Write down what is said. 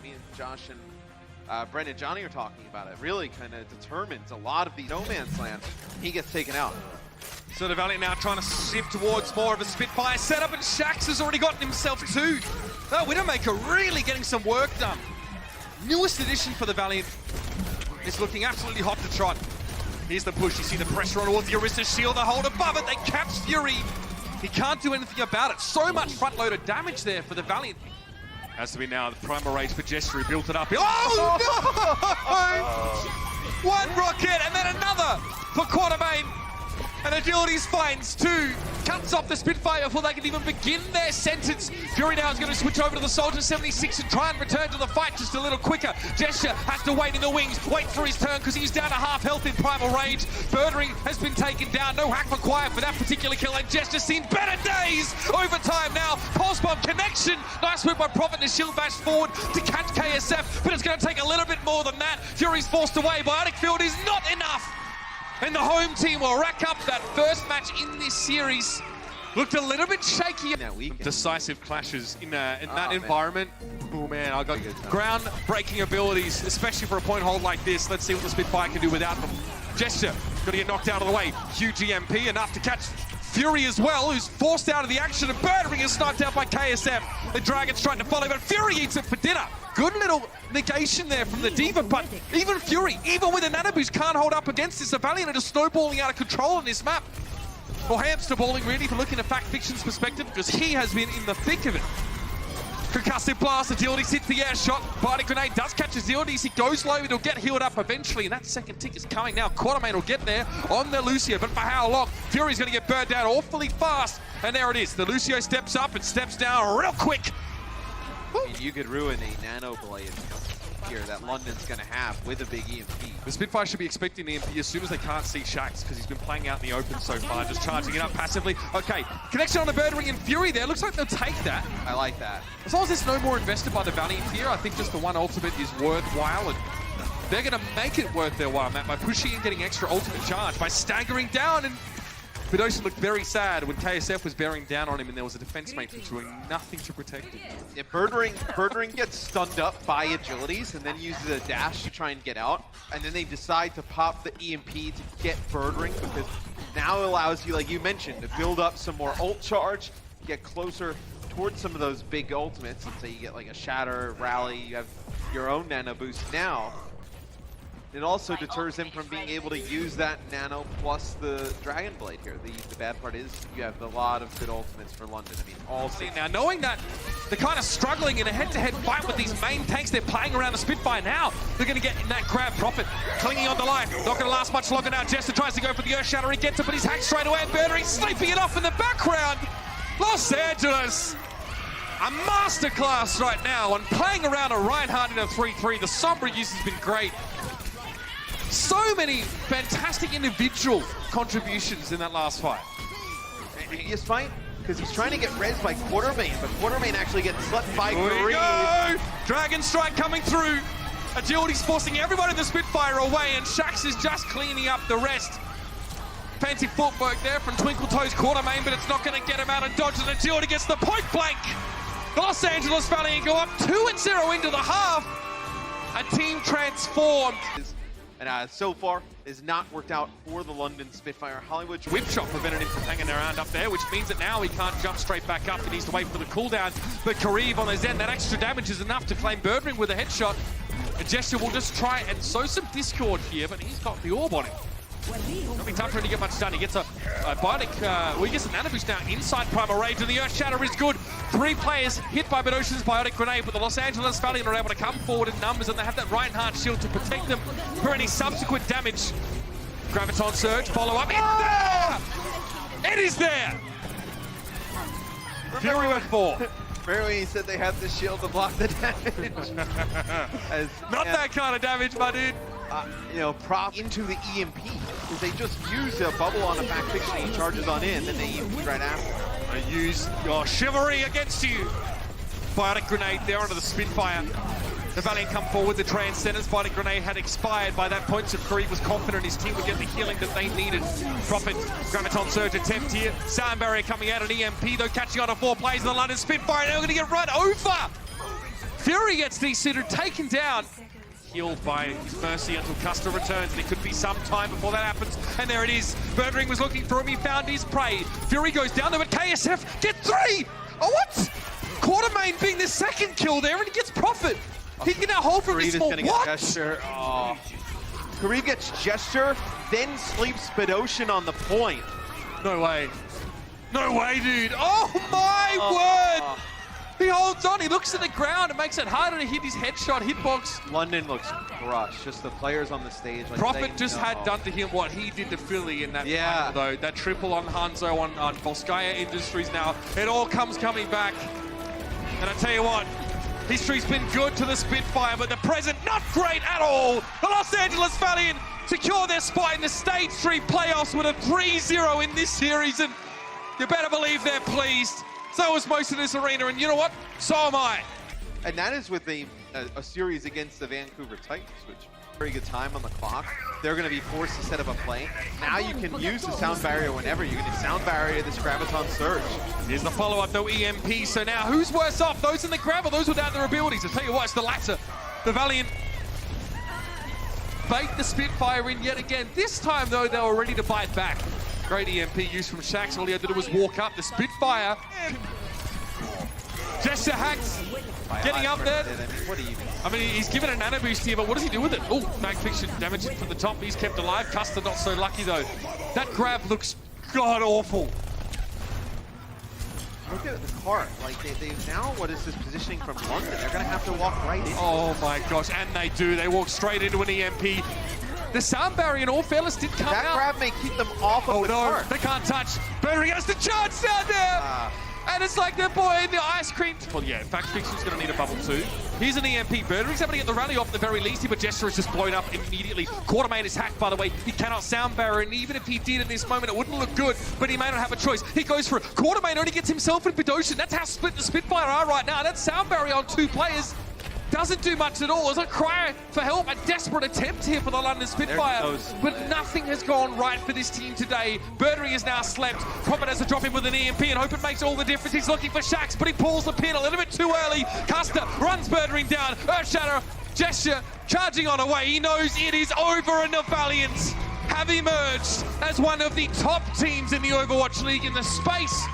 me and Josh and Brent and Johnny are talking about it. Really kind of determines a lot of these no man's land. He gets taken out. So the Valiant now trying to shift towards more of a Spitfire setup, and Shax has already gotten himself two. Oh, Widowmaker really getting some work done. Newest addition for the Valiant is looking absolutely hot to trot. Here's the push. You see the pressure on towards the Orisa shield. The hold above it. They catch Fury. He can't do anything about it. So much front-loaded damage there for the Valiant. Has to be now the primal rage for Gesture. He built it up. Oh, no! One rocket and then another for Quatermain. And Agilities finds two. Cuts off the Spitfire before they can even begin their sentence. Fury now is going to switch over to the Soldier 76 and try and return to the fight just a little quicker. Gesture has to wait in the wings, wait for his turn because he's down to half health in Primal Rage. Birdring has been taken down. No hack required for that particular kill, and Gesture seen better days. Overtime now. Pulse Bomb connection. Nice move by Prophet to shield bash forward to catch KSF, but it's going to take a little bit more than that. Fury's forced away. Bionic Field is not enough. And the home team will rack up that first match in this series. Looked a little bit shaky. Decisive clashes in that environment. Oh man, I got ground-breaking abilities, especially for a point hold like this. Let's see what the Spitfire can do without them. Gesture, got to get knocked out of the way. Huge EMP, enough to catch Fury as well, who's forced out of the action. And Birdring is sniped out by KSF. The Dragon's trying to follow, but Fury eats it for dinner. Good little negation there from the Diva, but even Fury, even with a nano boost, can't hold up against this. The Valiant are just snowballing out of control on this map. Or hamster balling, really, if you're looking at Fact Fiction's perspective, because he has been in the thick of it. Concussive blast, Agilities hits the air shot. Bionic Grenade does catch Agilities. He goes low, it'll get healed up eventually, and that second tick is coming now. Quatermain will get there on the Lucio, but for how long? Fury's going to get burned down awfully fast, and there it is. The Lucio steps up and steps down real quick. I mean, you could ruin a nano blade here that London's going to have with a big EMP. The Spitfire should be expecting the EMP as soon as they can't see Shax, because he's been playing out in the open so far, just charging it up passively. Okay, connection on the Birdring and Fury there. Looks like they'll take that. I like that. As long as there's no more invested by the Valiant here, I think just the one ultimate is worthwhile, and they're going to make it worth their while, Matt, by pushing and getting extra ultimate charge, by staggering down. And Vidosha looked very sad when KSF was bearing down on him and there was a defense mate who's doing nothing to protect him. Yeah, Birdring gets stunned up by Agilities and then uses a dash to try and get out. And then they decide to pop the EMP to get Birdring, because now it allows you, like you mentioned, to build up some more ult charge, get closer towards some of those big ultimates. Let's say you get like a Shatter, Rally, you have your own nano boost now. It also deters him from being able to use that nano plus the Dragon Blade here. The bad part is you have a lot of good ultimates for London. I mean, all six. Now, knowing that they're kind of struggling in a head-to-head fight with these main tanks, they're playing around the Spitfire now. They're going to get in that grab. Prophet clinging on the line. Not going to last much longer now. Jester tries to go for the Earth Shatter. He gets it, but he's hacked straight away. And Birdring sleeping it off in the background. Los Angeles. A masterclass right now on playing around a Reinhardt in a 3-3. The Sombra use has been great. So many fantastic individual contributions in that last fight. His fight, because he's trying to get rezzed by Quatermain, but Quatermain actually gets slept by Green. Dragon Strike coming through. Agility's forcing everybody in the Spitfire away, and Shax is just cleaning up the rest. Fancy footwork there from Twinkle Toes Quatermain, but it's not going to get him out of dodge, and Agility gets the point blank. The Los Angeles Valiant go up 2-0 into the half. A team transformed. And so far, has not worked out for the London Spitfire. Hollywood whip shot prevented him from hanging around up there, which means that now he can't jump straight back up. He needs to wait for the cooldown. But Kareev on his end, that extra damage is enough to claim Birdring with a headshot. A Gesture will just try and sow some discord here, but he's got the orb on him. It'll be tough for him to get much done. He gets a Bionic, well, he gets a nano boost now inside Primal Rage, and the Earth Shatter is good. 3 players hit by Vidosha's Bionic Grenade, but the Los Angeles Valiant are able to come forward in numbers, and they have that Reinhardt shield to protect them for any subsequent damage. Graviton Surge, follow up. It's there! It is there! Fury with 4. Remember when he said they have the shield to block the damage? Not that kind of damage, my dude. You know, prop into the EMP, because they just use a bubble on a Fact Fiction and he charges on in, then they EMP right after. I use your chivalry against you. Bionic Grenade there onto the Spitfire. The Valiant come forward, the Transcendence. Bionic Grenade had expired by that point, so Kareev was confident his team would get the healing that they needed. Prophet, Graviton Surge attempt here. Sound Barrier coming out, an EMP though, catching on to 4 players in the London Spitfire. Now we're going to get run over. Fury gets deseated, taken down. Healed by his Mercy until Custer returns. It could be some time before that happens. And there it is. Birdring was looking for him. He found his prey. Fury goes down there, but KSF get 3! Oh, what? Quartermain being the second kill there, and he gets Prophet. He can now hold for his small. What? Gesture. Oh. Kareem gets Gesture, then sleeps Spidocian on the point. No way. No way, dude. Oh, my word. He holds on, he looks at the ground, it makes it harder to hit his headshot hitbox. London looks crushed, just the players on the stage. Like Prophet just had done to him what he did to Philly in that final, though. That triple on Hanzo on Volskaya Industries now. It all coming back. And I tell you what, history's been good to the Spitfire, but the present not great at all. The Los Angeles Valiant secure their spot in the Stage 3 playoffs with a 3-0 in this series, and you better believe they're pleased. So was most of this arena, and you know what? So am I. And that is with a series against the Vancouver Titans, which very good time on the clock. They're going to be forced to set up a play. Now you can use the sound barrier whenever. You can sound barrier this Graviton Surge. Here's the follow-up, though, EMP. So now who's worse off? Those in the grab or those without their abilities? I'll tell you what, it's the latter. The Valiant bait the Spitfire in yet again. This time, though, they were ready to bite back. Great EMP use from Shax. All he had to do was walk up. The Spitfire. Gesture hacks. Getting up there. I mean, he's given a nano boost here, but what does he do with it? Oh, mag fiction damage from the top. He's kept alive. Custer not so lucky, though. That grab looks god-awful. Look at the cart. Like, they now, what is this positioning from London? They're going to have to walk right in. Oh, my gosh. And they do. They walk straight into an EMP. The sound barrier, in all fairness, did come out. That grab may keep them off of the cart. They can't touch. Birdring has the chance down there. And it's like the boy in the ice cream. Well, yeah, in fact, Fiction's going to need a bubble too. Here's an EMP. Birdring's able to get the rally off at the very least, but Gesture is just blown up immediately. Quartermain is hacked, by the way. He cannot sound barrier, and even if he did in this moment, it wouldn't look good, but he may not have a choice. He goes for it. Quartermain only gets himself in Bidoshin. That's how split the Spitfire are right now. That sound barrier on 2 players doesn't do much at all. It's a cry for help, a desperate attempt here for the London Spitfire. But nothing has gone right for this team today. Birdring is now slept. Prophet has to drop him with an EMP and hope it makes all the difference. He's looking for Shax, but he pulls the pin a little bit too early. Custer runs Birdring down. Earthshatter, Gesture, charging on away. He knows it is over, and the Valiants have emerged as one of the top teams in the Overwatch League in the space